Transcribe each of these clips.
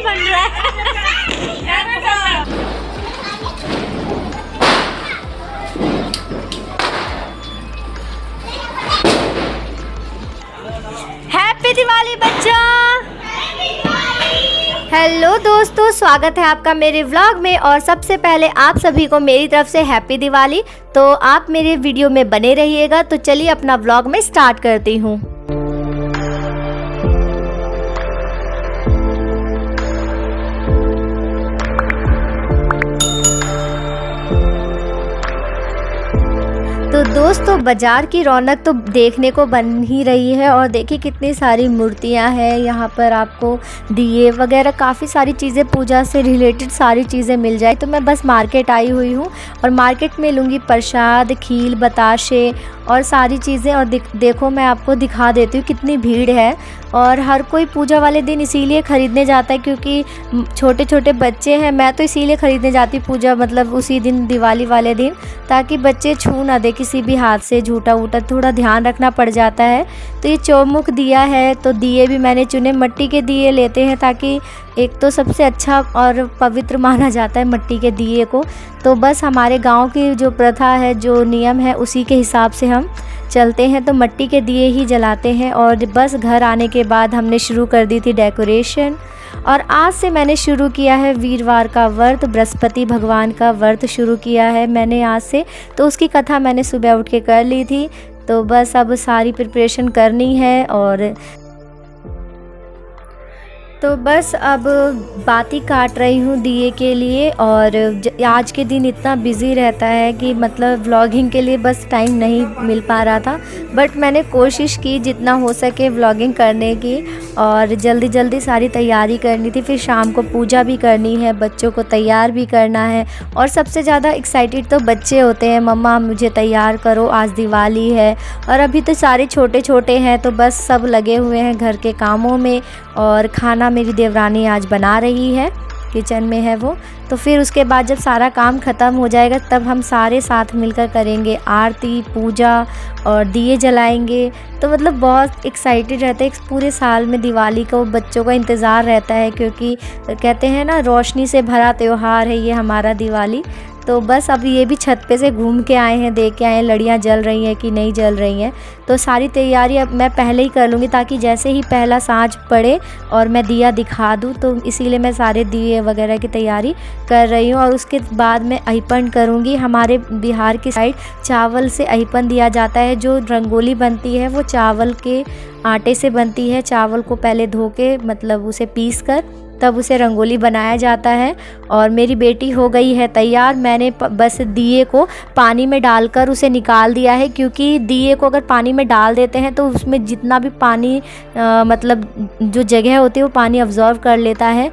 बन रहा है। हैप्पी दिवाली बच्चों। हेलो दोस्तों, स्वागत है आपका मेरे व्लॉग में। और सबसे पहले आप सभी को मेरी तरफ से हैप्पी दिवाली। तो आप मेरे वीडियो में बने रहिएगा। तो चलिए अपना व्लॉग में स्टार्ट करती हूँ। तो दोस्तों, बाज़ार की रौनक तो देखने को बन ही रही है। और देखिए कितनी सारी मूर्तियां हैं यहाँ पर। आपको दिए वगैरह काफ़ी सारी चीज़ें, पूजा से रिलेटेड सारी चीज़ें मिल जाए। तो मैं बस मार्केट आई हुई हूँ और मार्केट में लूँगी प्रसाद, खील, बताशे और सारी चीज़ें। और देखो मैं आपको दिखा देती हूँ कितनी भीड़ है। और हर कोई पूजा वाले दिन इसीलिए ख़रीदने जाता है क्योंकि छोटे छोटे बच्चे हैं। मैं तो इसीलिए ख़रीदने जाती पूजा मतलब उसी दिन, दिवाली वाले दिन, ताकि बच्चे छू ना दे किसी भी हाथ से। झूठा वूटा थोड़ा ध्यान रखना पड़ जाता है। तो ये चौमुख दिया है। तो दिए भी मैंने चुने, मट्टी के दिए लेते हैं ताकि एक तो सबसे अच्छा और पवित्र माना जाता है मट्टी के दिए को। तो बस हमारे गांव की जो प्रथा है, जो नियम है, उसी के हिसाब से हम चलते हैं। तो मट्टी के दिए ही जलाते हैं। और बस घर आने के बाद हमने शुरू कर दी थी डेकोरेशन। और आज से मैंने शुरू किया है वीरवार का व्रत, बृहस्पति भगवान का व्रत शुरू किया है मैंने आज से। तो उसकी कथा मैंने सुबह उठ के कर ली थी। तो बस अब सारी प्रिपरेशन करनी है। और तो बस अब बाती काट रही हूँ दिए के लिए। और आज के दिन इतना बिज़ी रहता है कि मतलब व्लॉगिंग के लिए बस टाइम नहीं मिल पा रहा था। बट मैंने कोशिश की जितना हो सके व्लॉगिंग करने की। और जल्दी जल्दी सारी तैयारी करनी थी। फिर शाम को पूजा भी करनी है, बच्चों को तैयार भी करना है। और सबसे ज़्यादा एक्साइटेड तो बच्चे होते हैं, मम्मा मुझे तैयार करो, आज दिवाली है। और अभी तो सारे छोटे छोटे हैं, तो बस सब लगे हुए हैं घर के कामों में। और खाना मेरी देवरानी आज बना रही है, किचन में है वो। तो फिर उसके बाद जब सारा काम ख़त्म हो जाएगा तब हम सारे साथ मिलकर करेंगे आरती, पूजा और दिए जलाएंगे। तो मतलब बहुत एक्साइटेड रहते हैं। पूरे साल में दिवाली का बच्चों का इंतज़ार रहता है क्योंकि कहते हैं ना, रोशनी से भरा त्यौहार है ये हमारा दिवाली। तो बस अब ये भी छत पे से घूम के आए हैं, देख के आए हैं लड़ियाँ जल रही हैं कि नहीं जल रही हैं। तो सारी तैयारी अब मैं पहले ही कर लूँगी ताकि जैसे ही पहला सांझ पड़े और मैं दिया दिखा दूँ। तो इसीलिए मैं सारे दिए वगैरह की तैयारी कर रही हूँ। और उसके बाद मैं अहिपन करूँगी। हमारे बिहार की साइड चावल से अहिपन दिया जाता है। जो रंगोली बनती है वो चावल के आटे से बनती है। चावल को पहले धो के मतलब उसे पीस कर तब उसे रंगोली बनाया जाता है। और मेरी बेटी हो गई है तैयार। मैंने बस दिए को पानी में डालकर उसे निकाल दिया है क्योंकि दिए को अगर पानी में डाल देते हैं तो उसमें जितना भी पानी मतलब जो जगह होती है वो पानी अब्जॉर्व कर लेता है।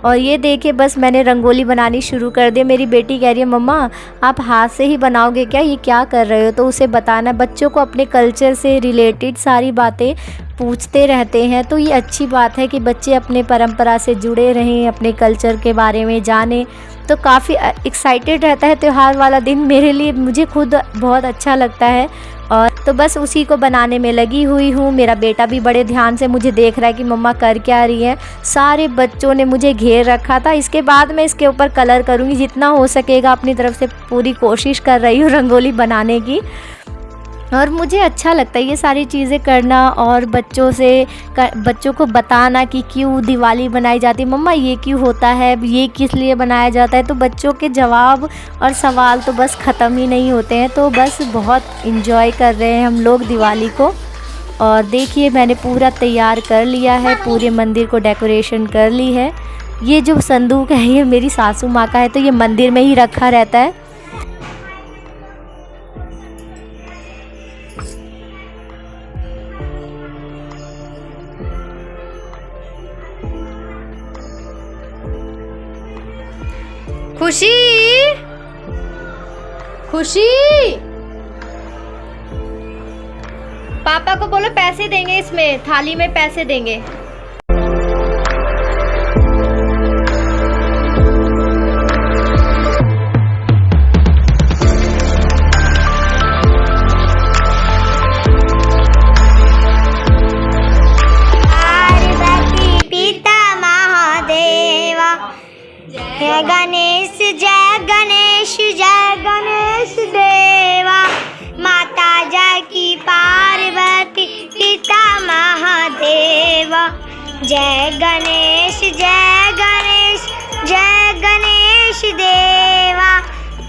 और ये देखिए बस मैंने रंगोली बनानी शुरू कर दी। मेरी बेटी कह रही है मम्मा आप हाथ से ही बनाओगे क्या, ये क्या कर रहे हो। तो उसे बताना, बच्चों को अपने कल्चर से रिलेटेड सारी बातें पूछते रहते हैं। तो ये अच्छी बात है कि बच्चे अपने परंपरा से जुड़े रहें, अपने कल्चर के बारे में जानें। तो काफ़ी एक्साइटेड रहता है त्यौहार वाला दिन मेरे लिए, मुझे खुद बहुत अच्छा लगता है। और तो बस उसी को बनाने में लगी हुई हूँ। मेरा बेटा भी बड़े ध्यान से मुझे देख रहा है कि मम्मा कर क्या रही है। सारे बच्चों ने मुझे घेर रखा था। इसके बाद मैं इसके ऊपर कलर करूँगी, जितना हो सकेगा अपनी तरफ से पूरी कोशिश कर रही हूँ रंगोली बनाने की। और मुझे अच्छा लगता है ये सारी चीज़ें करना और बच्चों को बताना कि क्यों दिवाली बनाई जाती है, मम्मा ये क्यों होता है, ये किस लिए बनाया जाता है। तो बच्चों के जवाब और सवाल तो बस ख़त्म ही नहीं होते हैं। तो बस बहुत इन्जॉय कर रहे हैं हम लोग दिवाली को। और देखिए मैंने पूरा तैयार कर लिया है, पूरे मंदिर को डेकोरेशन कर ली है। ये जो संदूक है ये मेरी सासू माँ का है, तो ये मंदिर में ही रखा रहता है। खुशी, खुशी, पापा को बोलो पैसे देंगे, इसमें थाली में पैसे देंगे। पार्वती पिता महादेव जय गणेश जय गणेश जय गणेश देवा। माता जानकी पार्वती पिता महादेवा। जय गणेश जय गणेश जय गणेश देवा।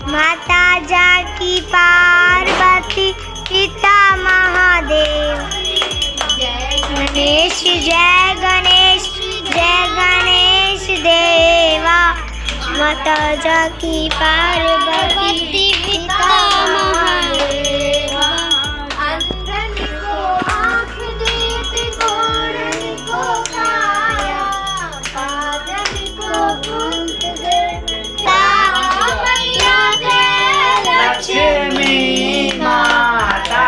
माता जानकी पार्वती पिता महादेव। जय गणेश जय गणेश जय गणेश देवा। माता जानकी पार्वती पिता महादेवा। अंधन को आँख देते, घोड़न को काया, पागल को पुंत देता मैया दे लक्ष्मी माता।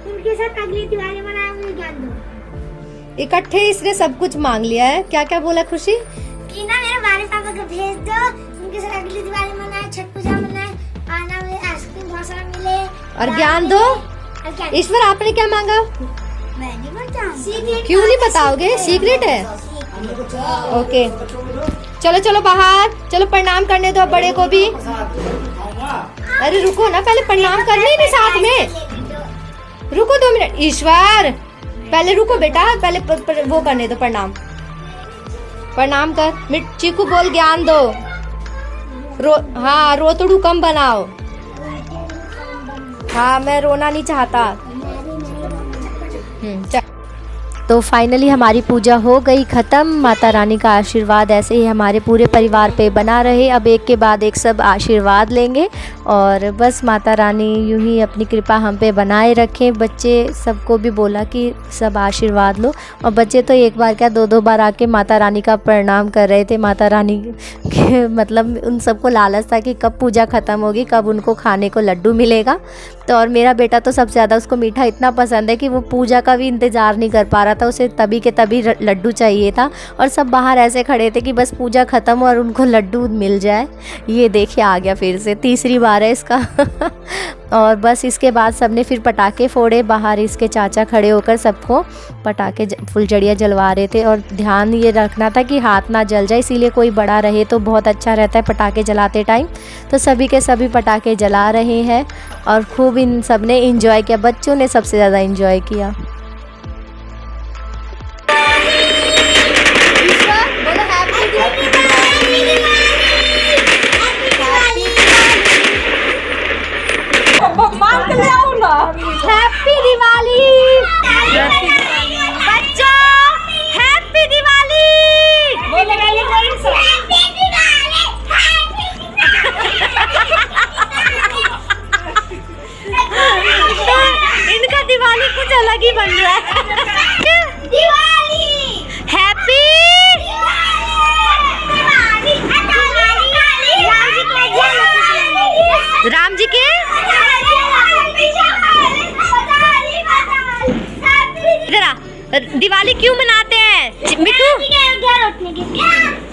उनके साथ अगली दिवाली मनाए मुझे ज्ञान दो। इकट्ठे इसने सब कुछ मांग लिया है। क्या क्या बोला खुशी? कि ना मेरे बारे पापा को भेज दो, उनके साथ अगली दिवाली मनाए, छठ पूजा मनाए, आना मुझे आइसक्रीम बहुत सारा मिले और ज्ञान दो। ईश्वर आपने क्या मांगा? मैं नहीं बताऊं। क्यों नहीं बताओगे? सीक्रेट है। ओके चलो चलो बाहर चलो, प्रणाम करने दो बड़े को भी। अरे रुको ना, पहले प्रणाम करने ही नहीं साथ में। रुको 2 मिनट। ईश्वर पहले रुको बेटा, पहले वो करने दो प्रणाम। प्रणाम कर। चीकू बोल ज्ञान दो। हाँ रोतड़ू कम बनाओ। हाँ मैं रोना नहीं चाहता। चल। तो फाइनली हमारी पूजा हो गई ख़त्म। माता रानी का आशीर्वाद ऐसे ही हमारे पूरे परिवार पे बना रहे। अब एक के बाद एक सब आशीर्वाद लेंगे और बस माता रानी यूं ही अपनी कृपा हम पे बनाए रखें। बच्चे सबको भी बोला कि सब आशीर्वाद लो, और बच्चे तो एक बार क्या 2-2 बार आके माता रानी का प्रणाम कर रहे थे। माता रानी के मतलब उन सबको लालच था कि कब पूजा ख़त्म होगी, कब उनको खाने को लड्डू मिलेगा। तो और मेरा बेटा तो सबसे ज़्यादा, उसको मीठा इतना पसंद है कि वो पूजा का भी इंतज़ार नहीं कर पा रहा था, उसे तभी के तभी लड्डू चाहिए था। और सब बाहर ऐसे खड़े थे कि बस पूजा ख़त्म हो और उनको लड्डू मिल जाए। ये देखिए आ गया फिर से, तीसरी बार है इसका। और बस इसके बाद सबने फिर पटाखे फोड़े। बाहर इसके चाचा खड़े होकर सबको पटाखे फुलझड़ियाँ जलवा रहे थे। और ध्यान ये रखना था कि हाथ ना जल जाए, इसीलिए कोई बड़ा रहे तो बहुत अच्छा रहता है पटाखे जलाते टाइम। तो सभी के सभी पटाखे जला रहे हैं और खूब इन सब ने इंजॉय किया। बच्चों ने सबसे ज़्यादा इंजॉय किया। हैप्पी दिवाली बच्चों, हैप्पी दिवाली। इनका दिवाली कुछ अलग ही बन रहा है। दिवाली हैप्पी राम जी के दिवाली क्यों मनाते हैं मिठू?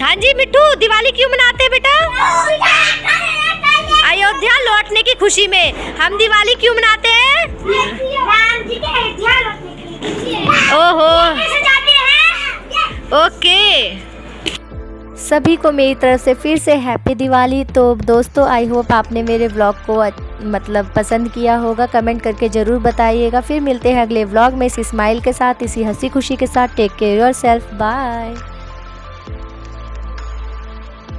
हाँ जी मिठू, दिवाली क्यों मनाते हैं बेटा? अयोध्या लौटने की खुशी में हम दिवाली क्यों मनाते हैं? ओहो ओके। सभी को मेरी तरफ से फिर से हैप्पी दिवाली। तो दोस्तों आई होप आपने मेरे व्लॉग को मतलब पसंद किया होगा। कमेंट करके ज़रूर बताइएगा। फिर मिलते हैं अगले व्लॉग में इसी स्माइल के साथ, इसी हंसी खुशी के साथ। Take care yourself, bye.